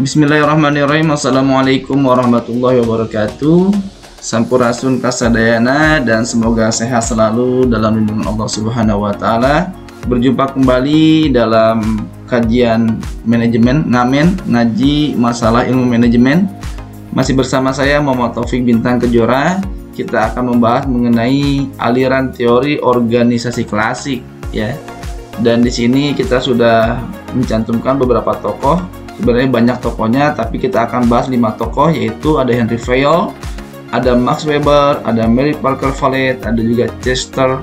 Bismillahirrahmanirrahim. Assalamualaikum warahmatullahi wabarakatuh. Sampurasun kasadayana dan semoga sehat selalu dalam lindungan Allah Subhanahu wa taala. Berjumpa kembali dalam kajian manajemen ngaji masalah ilmu manajemen. Masih bersama saya Muhammad Taufik Bintang Kejora. Kita akan membahas mengenai aliran teori organisasi klasik ya. Dan di sini kita sudah mencantumkan beberapa tokoh. Sebenarnya banyak tokohnya, tapi kita akan bahas 5 tokoh, yaitu ada Henry Fayol, ada Max Weber, ada Mary Parker Follett, ada juga Chester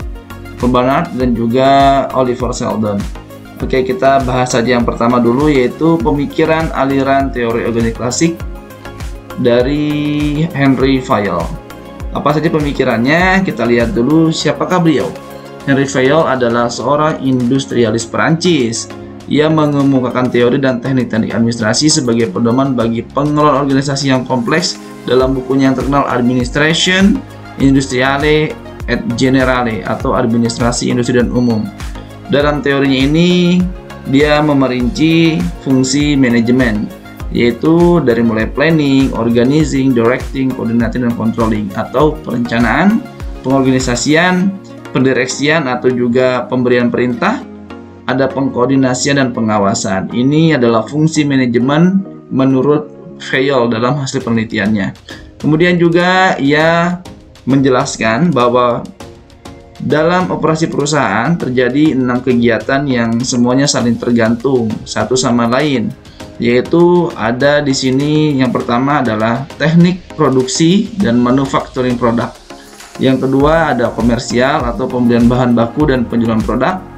Barnard, dan juga Oliver Sheldon. Oke, kita bahas saja yang pertama dulu, yaitu pemikiran aliran teori organisasi klasik dari Henry Fayol. Apa saja pemikirannya? Kita lihat dulu siapakah beliau. Henry Fayol adalah seorang industrialis Perancis. Ia mengemukakan teori dan teknik-teknik administrasi sebagai pedoman bagi pengelolaan organisasi yang kompleks dalam bukunya yang terkenal Administration Industriale et Generale atau Administrasi Industri dan Umum. Dalam teorinya ini, dia memerinci fungsi manajemen, yaitu dari mulai planning, organizing, directing, coordinating, dan controlling, atau perencanaan, pengorganisasian, pendireksian, atau juga pemberian perintah, ada pengkoordinasian dan pengawasan. Ini adalah fungsi manajemen menurut Fayol dalam hasil penelitiannya. Kemudian juga ia menjelaskan bahwa dalam operasi perusahaan terjadi 6 kegiatan yang semuanya saling tergantung satu sama lain, yaitu ada di sini yang pertama adalah teknik produksi dan manufacturing produk. Yang kedua ada komersial atau pembelian bahan baku dan penjualan produk.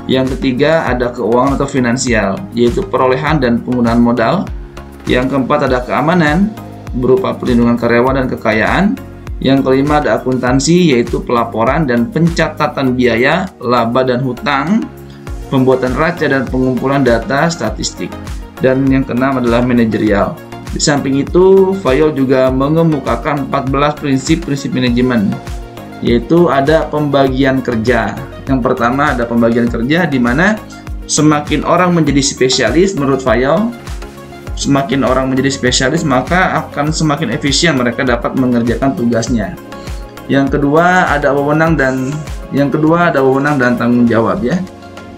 Yang ketiga ada keuangan atau finansial, yaitu perolehan dan penggunaan modal. Yang keempat ada keamanan berupa perlindungan karyawan dan kekayaan. Yang kelima ada akuntansi, yaitu pelaporan dan pencatatan biaya, laba dan hutang, pembuatan raca dan pengumpulan data statistik. Dan yang keenam adalah manajerial. Di samping itu, Fayol juga mengemukakan 14 prinsip-prinsip manajemen, yaitu ada pembagian kerja. Yang pertama ada pembagian kerja, di mana semakin orang menjadi spesialis menurut Fayol, semakin orang menjadi spesialis maka akan semakin efisien mereka dapat mengerjakan tugasnya. Yang kedua ada wewenang dan tanggung jawab ya.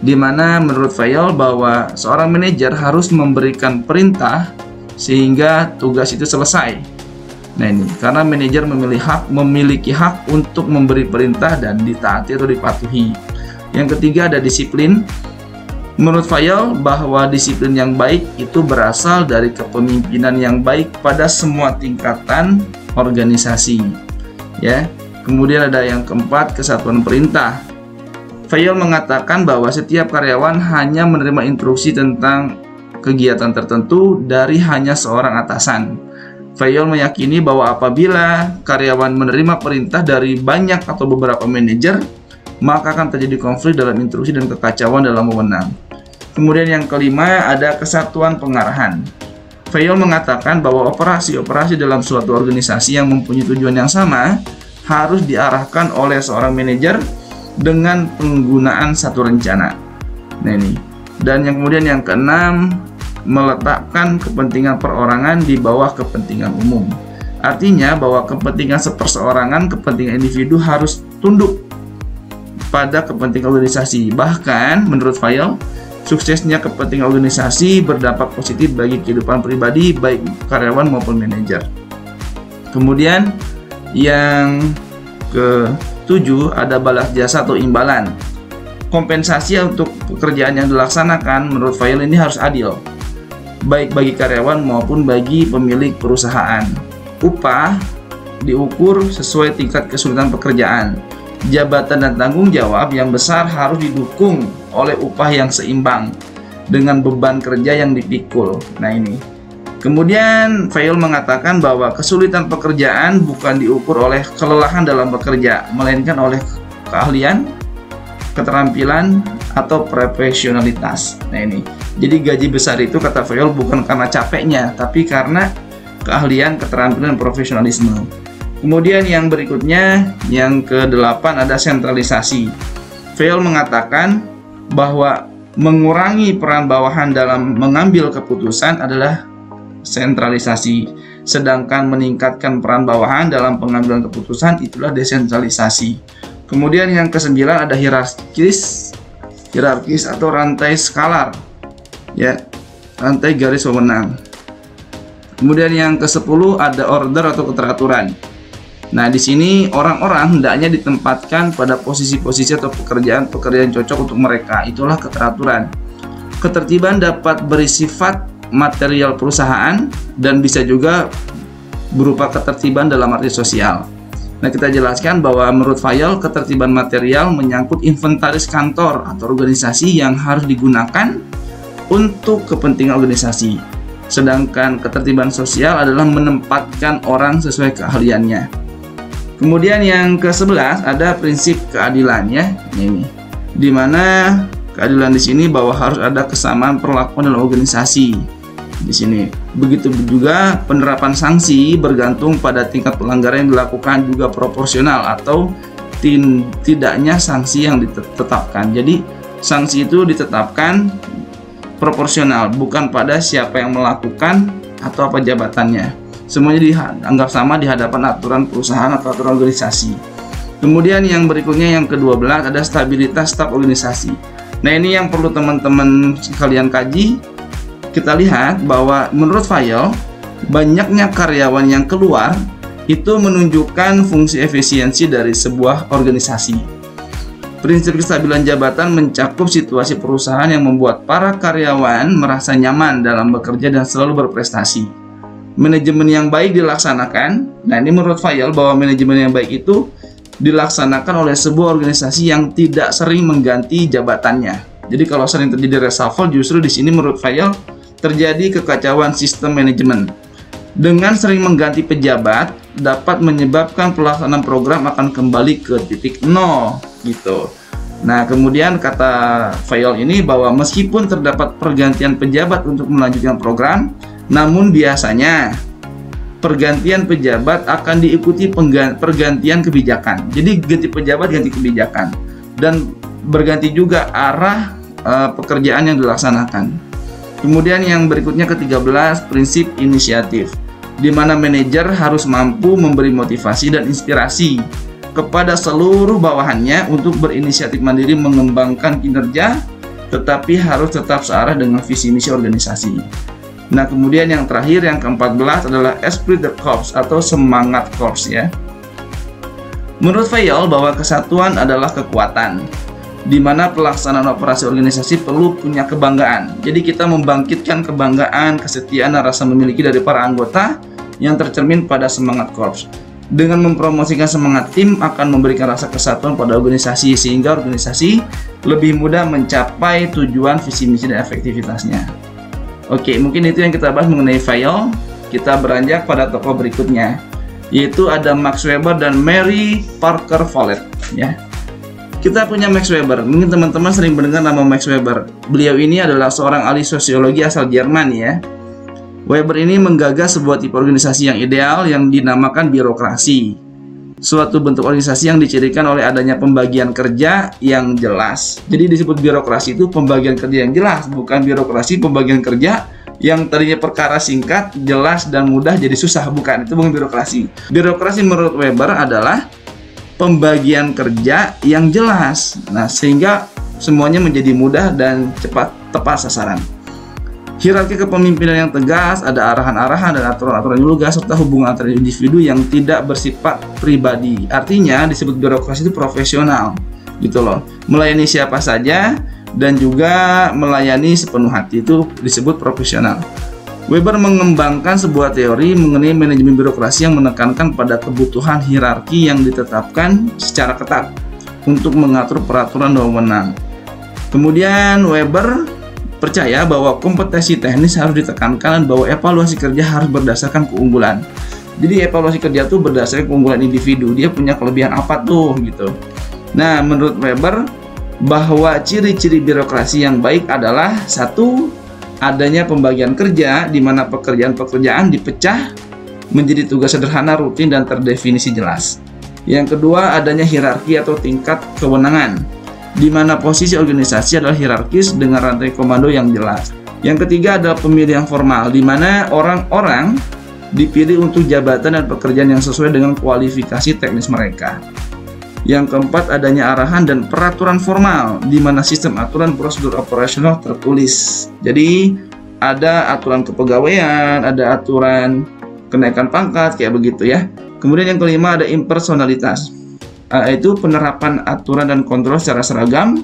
Di mana menurut Fayol bahwa seorang manajer harus memberikan perintah sehingga tugas itu selesai. Nah ini, karena manajer memiliki hak untuk memberi perintah dan ditaati atau dipatuhi. Yang ketiga ada disiplin. Menurut Fayol bahwa disiplin yang baik itu berasal dari kepemimpinan yang baik pada semua tingkatan organisasi. Ya. Kemudian ada yang keempat, kesatuan perintah. Fayol mengatakan bahwa setiap karyawan hanya menerima instruksi tentang kegiatan tertentu dari hanya seorang atasan. Fayol meyakini bahwa apabila karyawan menerima perintah dari banyak atau beberapa manajer, maka akan terjadi konflik dalam instruksi dan kekacauan dalam wewenang. Kemudian yang kelima ada kesatuan pengarahan. Fayol mengatakan bahwa operasi-operasi dalam suatu organisasi yang mempunyai tujuan yang sama harus diarahkan oleh seorang manajer dengan penggunaan satu rencana. Nah ini. Dan yang kemudian yang keenam, meletakkan kepentingan perorangan di bawah kepentingan umum. Artinya bahwa kepentingan seperseorangan, kepentingan individu harus tunduk pada kepentingan organisasi. Bahkan menurut Fayol, suksesnya kepentingan organisasi berdampak positif bagi kehidupan pribadi baik karyawan maupun manajer. Kemudian yang ke-7 ada balas jasa atau imbalan. Kompensasi untuk pekerjaan yang dilaksanakan menurut Fayol ini harus adil, baik bagi karyawan maupun bagi pemilik perusahaan. Upah diukur sesuai tingkat kesulitan pekerjaan. Jabatan dan tanggung jawab yang besar harus didukung oleh upah yang seimbang dengan beban kerja yang dipikul. Nah ini. Kemudian Fayol mengatakan bahwa kesulitan pekerjaan bukan diukur oleh kelelahan dalam bekerja, melainkan oleh keahlian, keterampilan, atau profesionalitas. Nah ini. Jadi gaji besar itu kata Fayol bukan karena capeknya, tapi karena keahlian, keterampilan, dan profesionalisme. Kemudian yang berikutnya, yang ke-8 ada sentralisasi. Fayol mengatakan bahwa mengurangi peran bawahan dalam mengambil keputusan adalah sentralisasi. Sedangkan meningkatkan peran bawahan dalam pengambilan keputusan itulah desentralisasi. Kemudian yang kesembilan ada hierarkis atau rantai skalar, ya, rantai garis wewenang. Kemudian yang ke-10 ada order atau keteraturan. Nah, di sini orang-orang hendaknya ditempatkan pada posisi-posisi atau pekerjaan-pekerjaan cocok untuk mereka. Itulah keteraturan. Ketertiban dapat bersifat material perusahaan dan bisa juga berupa ketertiban dalam arti sosial. Nah, kita jelaskan bahwa menurut Fayol, ketertiban material menyangkut inventaris kantor atau organisasi yang harus digunakan untuk kepentingan organisasi. Sedangkan ketertiban sosial adalah menempatkan orang sesuai keahliannya. Kemudian yang ke-11 ada prinsip keadilan, ya. Ini di mana keadilan di sini bahwa harus ada kesamaan perlakuan dalam organisasi. Di sini begitu juga penerapan sanksi bergantung pada tingkat pelanggaran yang dilakukan juga proporsional atau tidaknya sanksi yang ditetapkan. Jadi sanksi itu ditetapkan proporsional, bukan pada siapa yang melakukan atau apa jabatannya. Semuanya dianggap sama di hadapan aturan perusahaan atau aturan organisasi. Kemudian yang berikutnya yang ke-12 ada stabilitas staf organisasi. Nah, ini yang perlu teman-teman sekalian kaji. Kita lihat bahwa menurut Fayol, banyaknya karyawan yang keluar itu menunjukkan fungsi efisiensi dari sebuah organisasi. Prinsip kestabilan jabatan mencakup situasi perusahaan yang membuat para karyawan merasa nyaman dalam bekerja dan selalu berprestasi. Manajemen yang baik dilaksanakan. Nah, ini menurut Fayol bahwa manajemen yang baik itu dilaksanakan oleh sebuah organisasi yang tidak sering mengganti jabatannya. Jadi kalau sering terjadi reshuffle, justru di sini menurut Fayol terjadi kekacauan sistem manajemen. Dengan sering mengganti pejabat dapat menyebabkan pelaksanaan program akan kembali ke titik nol, gitu. Nah, kemudian kata Fayol ini bahwa meskipun terdapat pergantian pejabat untuk melanjutkan program, namun biasanya pergantian pejabat akan diikuti pergantian kebijakan. Jadi ganti pejabat ganti kebijakan dan berganti juga arah pekerjaan yang dilaksanakan. Kemudian yang berikutnya ke-13 prinsip inisiatif, di mana manajer harus mampu memberi motivasi dan inspirasi kepada seluruh bawahannya untuk berinisiatif mandiri mengembangkan kinerja, tetapi harus tetap searah dengan visi misi organisasi. Nah, kemudian yang terakhir yang ke-14 adalah esprit de corps atau semangat korps, ya. Menurut Fayol bahwa kesatuan adalah kekuatan, di mana pelaksanaan operasi organisasi perlu punya kebanggaan. Jadi kita membangkitkan kebanggaan, kesetiaan, dan rasa memiliki dari para anggota yang tercermin pada semangat korps. Dengan mempromosikan semangat tim akan memberikan rasa kesatuan pada organisasi sehingga organisasi lebih mudah mencapai tujuan visi misi dan efektivitasnya. Oke, mungkin itu yang kita bahas mengenai Fayol. Kita beranjak pada tokoh berikutnya, yaitu ada Max Weber dan Mary Parker Follett, ya. Kita punya Max Weber. Mungkin teman-teman sering mendengar nama Max Weber. Beliau ini adalah seorang ahli sosiologi asal Jerman, ya. Weber ini menggagas sebuah tipe organisasi yang ideal yang dinamakan birokrasi. Suatu bentuk organisasi yang dicirikan oleh adanya pembagian kerja yang jelas. Jadi disebut birokrasi itu pembagian kerja yang jelas, bukan birokrasi pembagian kerja yang tadinya perkara singkat, jelas, dan mudah jadi susah. Bukan, itu bukan birokrasi. Birokrasi menurut Weber adalah pembagian kerja yang jelas. Nah, sehingga semuanya menjadi mudah dan cepat tepat sasaran. Hierarki kepemimpinan yang tegas, ada arahan-arahan dan aturan-aturan yang lugas, serta hubungan antar individu yang tidak bersifat pribadi. Artinya disebut birokrasi itu profesional, gitu loh. Melayani siapa saja dan juga melayani sepenuh hati, itu disebut profesional. Weber mengembangkan sebuah teori mengenai manajemen birokrasi yang menekankan pada kebutuhan hierarki yang ditetapkan secara ketat untuk mengatur peraturan dan wewenang. Kemudian Weber percaya bahwa kompetensi teknis harus ditekankan dan bahwa evaluasi kerja harus berdasarkan keunggulan. Jadi evaluasi kerja itu berdasarkan keunggulan individu. Dia punya kelebihan apa tuh, gitu. Nah, menurut Weber bahwa ciri-ciri birokrasi yang baik adalah satu, adanya pembagian kerja di mana pekerjaan-pekerjaan dipecah menjadi tugas sederhana, rutin, dan terdefinisi jelas. Yang kedua, adanya hierarki atau tingkat kewenangan, di mana posisi organisasi adalah hierarkis dengan rantai komando yang jelas. Yang ketiga adalah pemilihan formal, di mana orang-orang dipilih untuk jabatan dan pekerjaan yang sesuai dengan kualifikasi teknis mereka. Yang keempat, adanya arahan dan peraturan formal, di mana sistem aturan prosedur operasional tertulis. Jadi ada aturan kepegawaian, ada aturan kenaikan pangkat, kayak begitu ya. Kemudian yang kelima ada impersonalitas, yaitu penerapan aturan dan kontrol secara seragam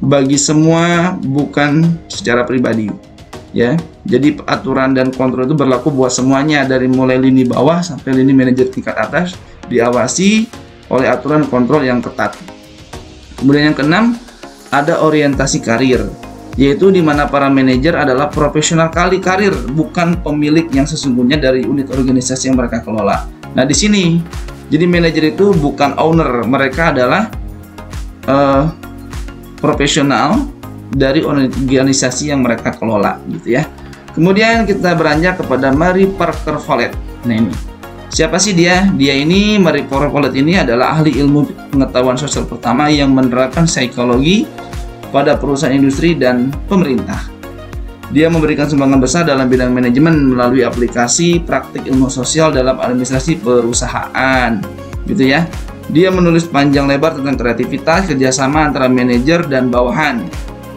bagi semua, bukan secara pribadi ya. Jadi aturan dan kontrol itu berlaku buat semuanya, dari mulai lini bawah sampai lini manajer tingkat atas, diawasi oleh aturan kontrol yang ketat. Kemudian yang keenam ada orientasi karir, yaitu di mana para manajer adalah profesional karir, bukan pemilik yang sesungguhnya dari unit organisasi yang mereka kelola. Nah di sini jadi manajer itu bukan owner, mereka adalah profesional dari organisasi yang mereka kelola gitu ya. Kemudian kita beranjak kepada Mary Parker Follett. Nah ini siapa sih dia? Dia ini, Mary Parker Follett ini adalah ahli ilmu pengetahuan sosial pertama yang menerapkan psikologi pada perusahaan industri dan pemerintah. Dia memberikan sumbangan besar dalam bidang manajemen melalui aplikasi praktik ilmu sosial dalam administrasi perusahaan gitu ya. Dia menulis panjang lebar tentang kreativitas, kerjasama antara manajer dan bawahan,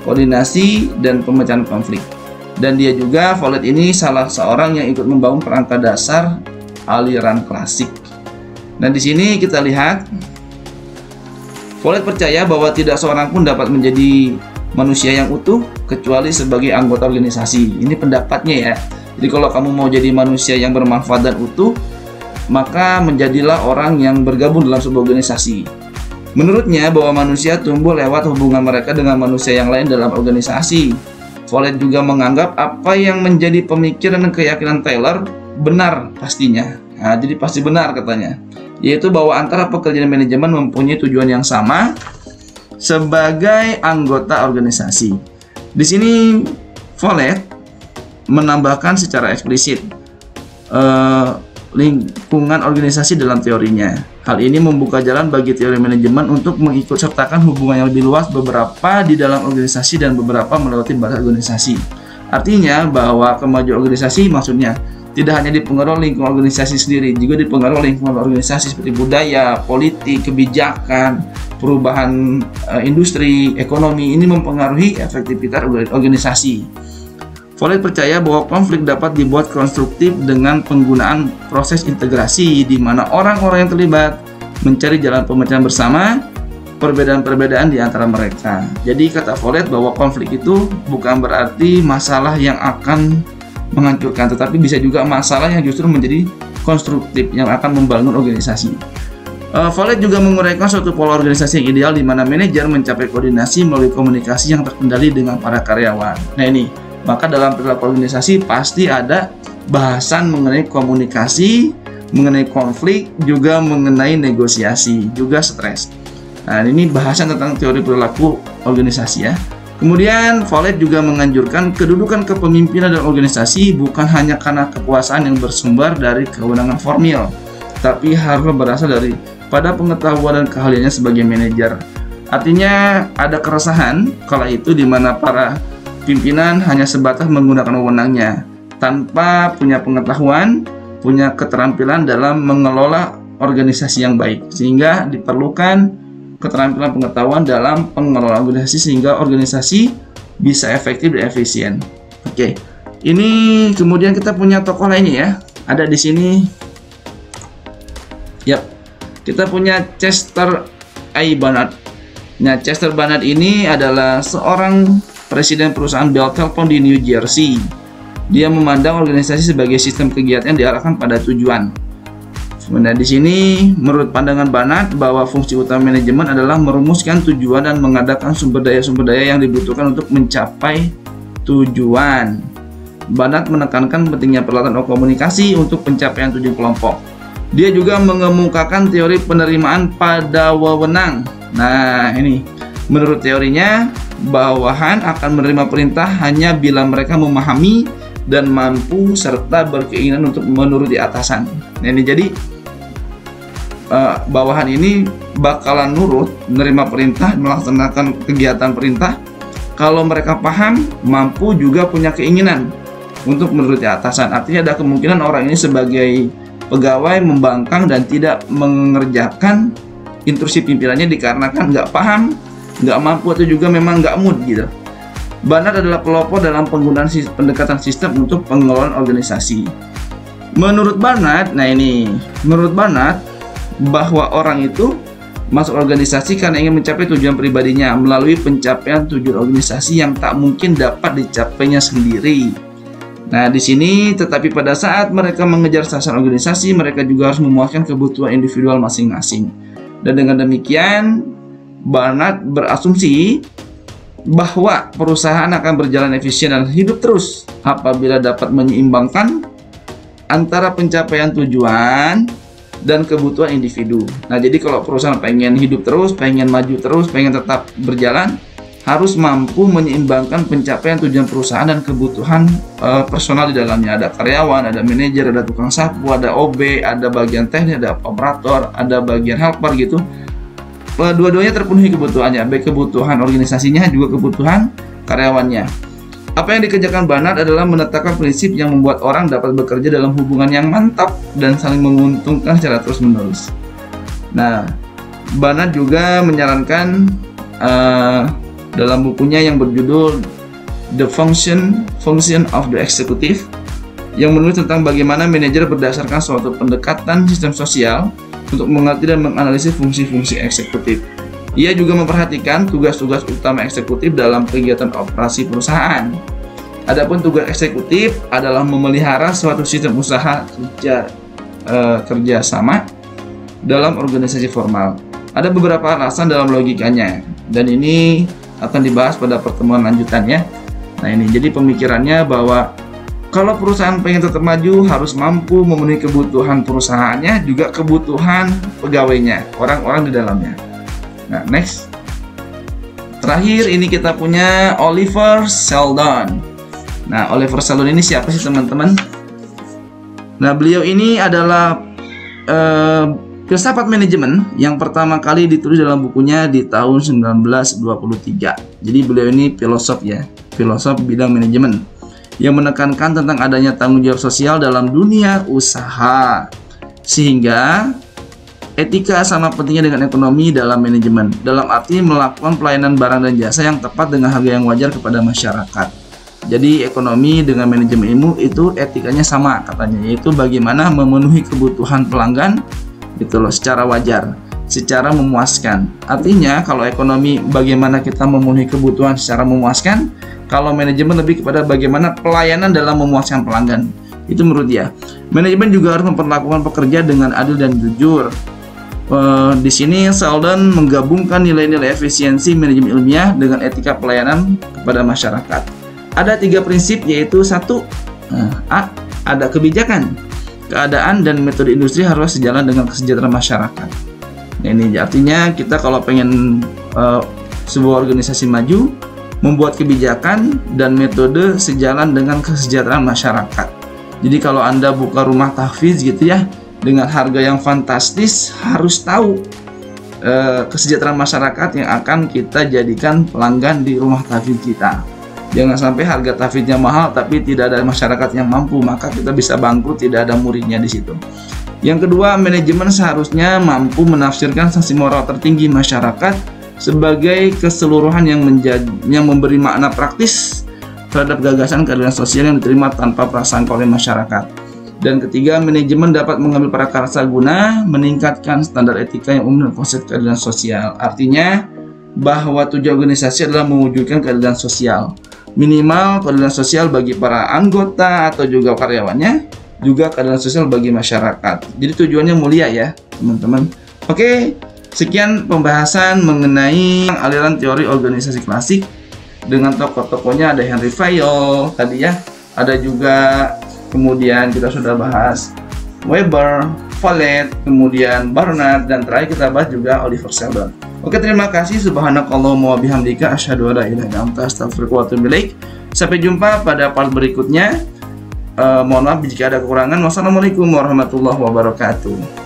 koordinasi, dan pemecahan konflik. Dan dia juga, Follett ini salah seorang yang ikut membangun kerangka dasar aliran klasik. Dan di sini kita lihat, Follett percaya bahwa tidak seorang pun dapat menjadi manusia yang utuh kecuali sebagai anggota organisasi. Ini pendapatnya ya. Jadi kalau kamu mau jadi manusia yang bermanfaat dan utuh, maka menjadilah orang yang bergabung dalam sebuah organisasi. Menurutnya bahwa manusia tumbuh lewat hubungan mereka dengan manusia yang lain dalam organisasi. Follett juga menganggap apa yang menjadi pemikiran dan keyakinan Taylor benar pastinya. Nah, jadi pasti benar katanya, yaitu bahwa antara pekerja dan manajemen mempunyai tujuan yang sama sebagai anggota organisasi. Di sini Follett menambahkan secara eksplisit lingkungan organisasi dalam teorinya. Hal ini membuka jalan bagi teori manajemen untuk mengikut sertakan hubungan yang lebih luas, beberapa di dalam organisasi dan beberapa melewati batas organisasi. Artinya bahwa kemajuan organisasi maksudnya tidak hanya dipengaruhi oleh lingkungan organisasi sendiri, juga dipengaruhi oleh lingkungan organisasi seperti budaya, politik, kebijakan, perubahan industri, ekonomi. Ini mempengaruhi efektivitas organisasi. Follett percaya bahwa konflik dapat dibuat konstruktif dengan penggunaan proses integrasi, di mana orang-orang yang terlibat mencari jalan pemecahan bersama perbedaan-perbedaan di antara mereka. Jadi kata Follett bahwa konflik itu bukan berarti masalah yang akan menghancurkan, tetapi bisa juga masalah yang justru menjadi konstruktif yang akan membangun organisasi. Follett juga menguraikan suatu pola organisasi yang ideal, di mana manajer mencapai koordinasi melalui komunikasi yang terkendali dengan para karyawan. Nah ini, maka dalam perilaku organisasi pasti ada bahasan mengenai komunikasi, mengenai konflik, juga mengenai negosiasi, juga stres. Nah ini bahasan tentang teori perilaku organisasi ya. Kemudian Follett juga menganjurkan kedudukan kepemimpinan dan organisasi bukan hanya karena kekuasaan yang bersumber dari kewenangan formil, tapi harus berasal dari pada pengetahuan dan keahliannya sebagai manajer. Artinya ada keresahan kala itu di mana para pimpinan hanya sebatas menggunakan wewenangnya tanpa punya pengetahuan, punya keterampilan dalam mengelola organisasi yang baik, sehingga diperlukan keterampilan pengetahuan dalam pengelolaan organisasi sehingga organisasi bisa efektif dan efisien. Oke, ini kemudian kita punya tokoh lainnya ya. Ada di sini. Yap, kita punya Chester A. Barnard. Nah, Chester Barnard ini adalah seorang presiden perusahaan Bell Telephone di New Jersey. Dia memandang organisasi sebagai sistem kegiatan yang diarahkan pada tujuan. Nah, di sini menurut pandangan Barnard bahwa fungsi utama manajemen adalah merumuskan tujuan dan mengadakan sumber daya yang dibutuhkan untuk mencapai tujuan. Barnard menekankan pentingnya peralatan komunikasi untuk pencapaian tujuan kelompok. Dia juga mengemukakan teori penerimaan pada wewenang. Nah, ini menurut teorinya, bawahan akan menerima perintah hanya bila mereka memahami dan mampu serta berkeinginan untuk menuruti atasan. Nah, ini jadi bawahan ini bakalan nurut, menerima perintah, melaksanakan kegiatan perintah Kalau mereka paham, mampu juga punya keinginan untuk menuruti atasan. Artinya ada kemungkinan orang ini sebagai pegawai membangkang dan tidak mengerjakan instruksi pimpinannya dikarenakan nggak paham, nggak mampu, atau juga memang nggak mood gitu. Barnard adalah pelopor dalam penggunaan pendekatan sistem untuk pengelolaan organisasi. Menurut Barnard, bahwa orang itu masuk organisasi karena ingin mencapai tujuan pribadinya melalui pencapaian tujuan organisasi yang tak mungkin dapat dicapainya sendiri. Nah, di sini tetapi pada saat mereka mengejar sasaran organisasi, mereka juga harus memuaskan kebutuhan individual masing-masing. Dan dengan demikian, Barnard berasumsi bahwa perusahaan akan berjalan efisien dan hidup terus apabila dapat menyeimbangkan antara pencapaian tujuan dan kebutuhan individu. Nah, jadi kalau perusahaan pengen hidup terus, pengen maju terus, pengen tetap berjalan, harus mampu menyeimbangkan pencapaian tujuan perusahaan dan kebutuhan personal di dalamnya. Ada karyawan, ada manajer, ada tukang sapu, ada OB, ada bagian teknis, ada operator, ada bagian helper gitu. Dua-duanya terpenuhi kebutuhannya, baik kebutuhan organisasinya juga kebutuhan karyawannya. Apa yang dikerjakan Barnard adalah menetapkan prinsip yang membuat orang dapat bekerja dalam hubungan yang mantap dan saling menguntungkan secara terus-menerus. Nah, Barnard juga menyarankan dalam bukunya yang berjudul The Function of the Executive, yang menulis tentang bagaimana manajer berdasarkan suatu pendekatan sistem sosial untuk mengerti dan menganalisis fungsi-fungsi eksekutif. Ia juga memperhatikan tugas-tugas utama eksekutif dalam kegiatan operasi perusahaan. Adapun tugas eksekutif adalah memelihara suatu sistem usaha kerjasama dalam organisasi formal. Ada beberapa alasan dalam logikanya, dan ini akan dibahas pada pertemuan lanjutannya. Nah, ini jadi pemikirannya bahwa kalau perusahaan pengen tetap maju, harus mampu memenuhi kebutuhan perusahaannya, juga kebutuhan pegawainya, orang-orang di dalamnya. Nah, next. Terakhir ini kita punya Oliver Sheldon. Nah, Oliver Sheldon ini siapa sih teman-teman? Nah, beliau ini adalah filsafat manajemen yang pertama kali ditulis dalam bukunya di tahun 1923. Jadi beliau ini filosof ya, filosof bidang manajemen yang menekankan tentang adanya tanggung jawab sosial dalam dunia usaha, sehingga etika sama pentingnya dengan ekonomi dalam manajemen, dalam arti melakukan pelayanan barang dan jasa yang tepat dengan harga yang wajar kepada masyarakat. Jadi ekonomi dengan manajemen ilmu itu etikanya sama katanya, yaitu bagaimana memenuhi kebutuhan pelanggan gitu loh, secara wajar, secara memuaskan. Artinya kalau ekonomi bagaimana kita memenuhi kebutuhan secara memuaskan, kalau manajemen lebih kepada bagaimana pelayanan dalam memuaskan pelanggan. Itu menurut dia. Manajemen juga harus memperlakukan pekerja dengan adil dan jujur. Di sini Sheldon menggabungkan nilai-nilai efisiensi manajemen ilmiah dengan etika pelayanan kepada masyarakat. Ada 3 prinsip, yaitu 1. A. Ada kebijakan, keadaan, dan metode industri harus sejalan dengan kesejahteraan masyarakat. Nah, ini artinya kita kalau pengen sebuah organisasi maju, membuat kebijakan dan metode sejalan dengan kesejahteraan masyarakat. Jadi kalau Anda buka rumah tahfiz gitu ya, dengan harga yang fantastis, harus tahu kesejahteraan masyarakat yang akan kita jadikan pelanggan di rumah tahfiz kita. Jangan sampai harga tahfiznya mahal tapi tidak ada masyarakat yang mampu, maka kita bisa bangkrut, tidak ada muridnya di situ. Yang kedua, manajemen seharusnya mampu menafsirkan sanksi moral tertinggi masyarakat sebagai keseluruhan yang memberi makna praktis terhadap gagasan keadilan sosial yang diterima tanpa prasangka oleh masyarakat. Dan ketiga, manajemen dapat mengambil prakarsa guna meningkatkan standar etika yang umum dan konsep keadilan sosial. Artinya bahwa tujuan organisasi adalah mewujudkan keadilan sosial, minimal keadilan sosial bagi para anggota atau juga karyawannya, juga keadilan sosial bagi masyarakat. Jadi tujuannya mulia ya teman-teman. Oke, sekian pembahasan mengenai aliran teori organisasi klasik dengan tokoh-tokohnya. Ada Henry Fayol tadi ya, ada juga kemudian kita sudah bahas Weber, Follett, kemudian Barnard, dan terakhir kita bahas juga Oliver Sheldon. Oke, terima kasih. Subhanakallahumma wa bihamdika asyhadu an la ilaha illa anta astaghfiruka wa atubu ilaik. Sampai jumpa pada part berikutnya. Mohon maaf jika ada kekurangan. Wassalamualaikum warahmatullahi wabarakatuh.